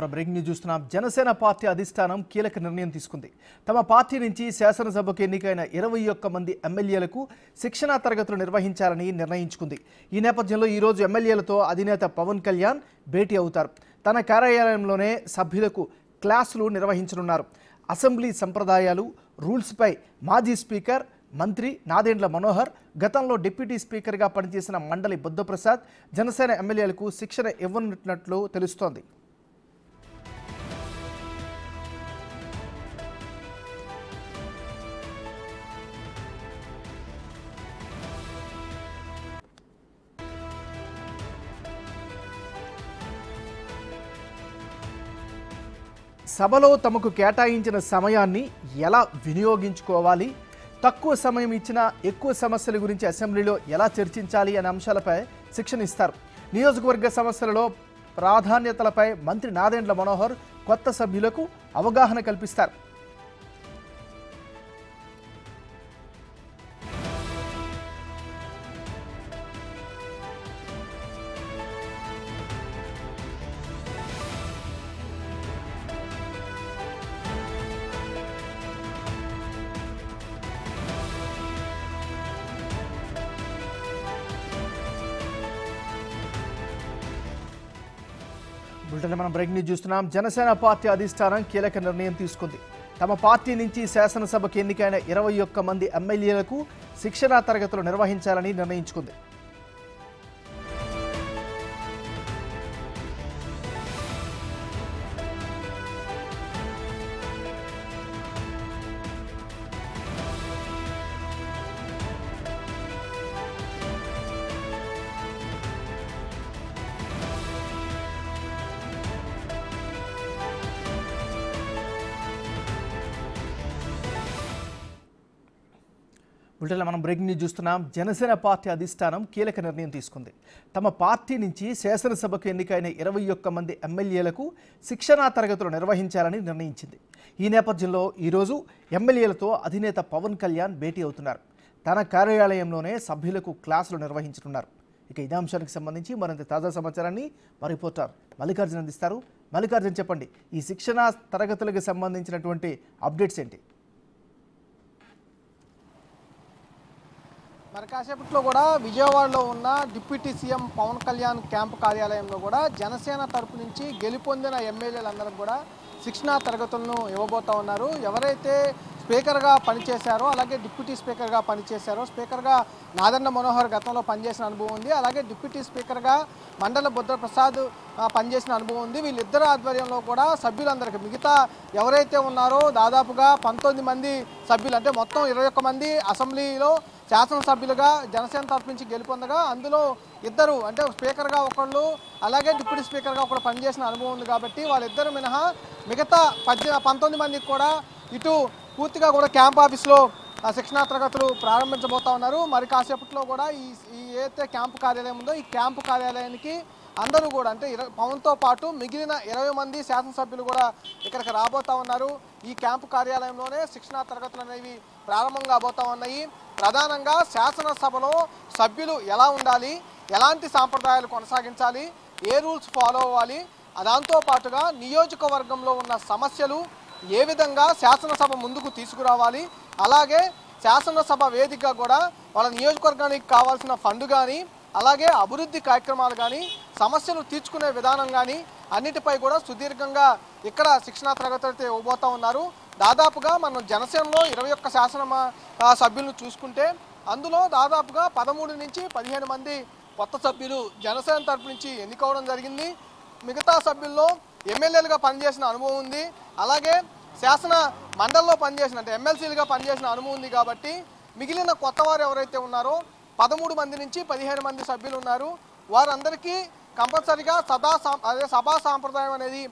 Breaking news చూస్తున్నాం. Janasena party అధిష్టానం కీలక నిర్ణయం తీసుకుంది. తమ పార్టీ నుంచి శాసనసభకు ఎన్నికైన 21 మంది ఎమ్మెల్యేలకు శిక్షణా తరగతులు నిర్వహించాలని నిర్ణయించుకుంది. ఈ నేపథ్యంలో ఈరోజు ఎమ్మెల్యేలతో అధినేత పవన్ కళ్యాణ్ భేటీ అవుతారు. తన కార్యాలయంలోనే సభ్యులకు క్లాసులు నిర్వహించనున్నారు. అసెంబ్లీ సంప్రదాయాలు, రూల్స్పై మాజీ స్పీకర్ మంత్రి నాదెండ్ల మనోహర్, గతంలో డిప్యూటీ స్పీకర్గా పనిచేసిన మండలి బుద్ధప్రసాద్ జనసేన ఎమ్మెల్యేలకు శిక్షణ ఇవ్వనున్నట్లు తెలుస్తోంది. సభలో తమకు కేటాయించిన సమయాన్ని ఎలా వినియోగించుకోవాలి, తక్కువ సమయం ఇచ్చినా ఎక్కువ సమస్యల గురించి అసెంబ్లీలో ఎలా చర్చించాలి అనే అంశాలపై శిక్షణ ఇస్తారు. నియోజకవర్గ సమస్యలలో ప్రాధాన్యతలపై మంత్రి నాదెండ్ల మనోహర్ కొత్త సభ్యులకు అవగాహన కల్పిస్తారు. బులెటిన్లో మనం బ్రేకింగ్ న్యూస్ చూస్తున్నాం. జనసేన పార్టీ అధిష్టానం కీలక నిర్ణయం తీసుకుంది. తమ పార్టీ నుంచి శాసనసభకు ఎన్నికైన 21 మంది ఎమ్మెల్యేలకు శిక్షణా తరగతులు నిర్వహించాలని నిర్ణయించుకుంది. బులెటిన్లో మనం బ్రేకింగ్ న్యూస్ చూస్తున్నాం. జనసేన పార్టీ అధిష్టానం కీలక నిర్ణయం తీసుకుంది. తమ పార్టీ నుంచి శాసనసభకు ఎన్నికైన 21 మంది ఎమ్మెల్యేలకు శిక్షణా తరగతులు నిర్వహించాలని నిర్ణయించింది. ఈ నేపథ్యంలో ఈరోజు ఎమ్మెల్యేలతో అధినేత పవన్ కళ్యాణ్ భేటీ అవుతున్నారు. తన కార్యాలయంలోనే సభ్యులకు క్లాసులు నిర్వహించనున్నారు. ఇక ఇదే అంశానికి సంబంధించి మరింత తాజా సమాచారాన్ని మా రిపోర్టర్ మల్లికార్జున్ అందిస్తారు. మల్లికార్జున్, చెప్పండి, ఈ శిక్షణా తరగతులకు సంబంధించినటువంటి అప్డేట్స్ ఏంటి? మరి కాసేపట్లో కూడా విజయవాడలో ఉన్న deputy CM Pawan Kalyan camp కార్యాలయంలో కూడా జనసేన తరపు నుంచి గెలుపొందిన ఎమ్మెల్యేలందరికీ కూడా శిక్షణా తరగతులను ఇవ్వబోతా ఉన్నారు. ఎవరైతే స్పీకర్గా పనిచేశారో, అలాగే డిప్యూటీ స్పీకర్గా పనిచేశారో, స్పీకర్గా నాదెండ్ల మనోహర్ గతంలో పనిచేసిన అనుభవం ఉంది, అలాగే డిప్యూటీ స్పీకర్గా మండలి బుద్ధప్రసాద్ పనిచేసిన అనుభవం ఉంది. వీళ్ళిద్దరు ఆధ్వర్యంలో కూడా సభ్యులందరికీ, మిగతా ఎవరైతే ఉన్నారో దాదాపుగా 19 మంది సభ్యులు, అంటే మొత్తం 21 మంది అసెంబ్లీలో శాసనసభ్యులుగా జనసేన తరపు నుంచి గెలుపొందగా అందులో ఇద్దరు, అంటే స్పీకర్గా ఒకళ్ళు అలాగే డిప్యూటీ స్పీకర్గా ఒకళ్ళు పనిచేసిన అనుభవం ఉంది. కాబట్టి వాళ్ళిద్దరు మినహా మిగతా 19 మందికి కూడా ఇటు పూర్తిగా కూడా క్యాంప్ ఆఫీస్లో శిక్షణా తరగతులు ప్రారంభించబోతా ఉన్నారు. మరి కాసేపట్లో కూడా ఈ ఏదైతే క్యాంపు కార్యాలయం ఉందో ఈ క్యాంపు కార్యాలయానికి అందరూ కూడా, అంటే పవన్తో పాటు మిగిలిన 20 మంది శాసనసభ్యులు కూడా ఇక్కడికి రాబోతా ఉన్నారు. ఈ క్యాంపు కార్యాలయంలోనే శిక్షణా తరగతులు అనేవి ప్రారంభం కాబోతా ఉన్నాయి. ప్రధానంగా శాసనసభలో సభ్యులు ఎలా ఉండాలి, ఎలాంటి సాంప్రదాయాలు కొనసాగించాలి, ఏ రూల్స్ ఫాలో అవ్వాలి, దాంతోపాటుగా నియోజకవర్గంలో ఉన్న సమస్యలు ఏ విధంగా శాసనసభ ముందుకు తీసుకురావాలి, అలాగే శాసనసభ వేదికగా కూడా వాళ్ళ నియోజకవర్గానికి కావాల్సిన ఫండ్ కానీ, అలాగే అభివృద్ధి కార్యక్రమాలు కానీ, సమస్యలు తీర్చుకునే విధానం కానీ అన్నిటిపై కూడా సుదీర్ఘంగా ఇక్కడ శిక్షణా తరగతులు అయితే ఇవ్వబోతూ ఉన్నారు. దాదాపుగా మనం జనసేనలో 21 శాసన సభ్యులను చూసుకుంటే అందులో దాదాపుగా 13 నుంచి 15 మంది కొత్త సభ్యులు జనసేన తరపు నుంచి ఎన్నికవడం జరిగింది. మిగతా సభ్యుల్లో ఎమ్మెల్యేలుగా పనిచేసిన అనుభవం ఉంది, అలాగే శాసన మండలిలో పనిచేసిన, అంటే ఎమ్మెల్సీలుగా పనిచేసిన అనుభవం ఉంది. కాబట్టి మిగిలిన కొత్త వారు ఎవరైతే ఉన్నారో 13 మంది నుంచి 15 మంది సభ్యులు ఉన్నారు. వారందరికీ కంపల్సరీగా సభా సాంప్రదాయం అనేది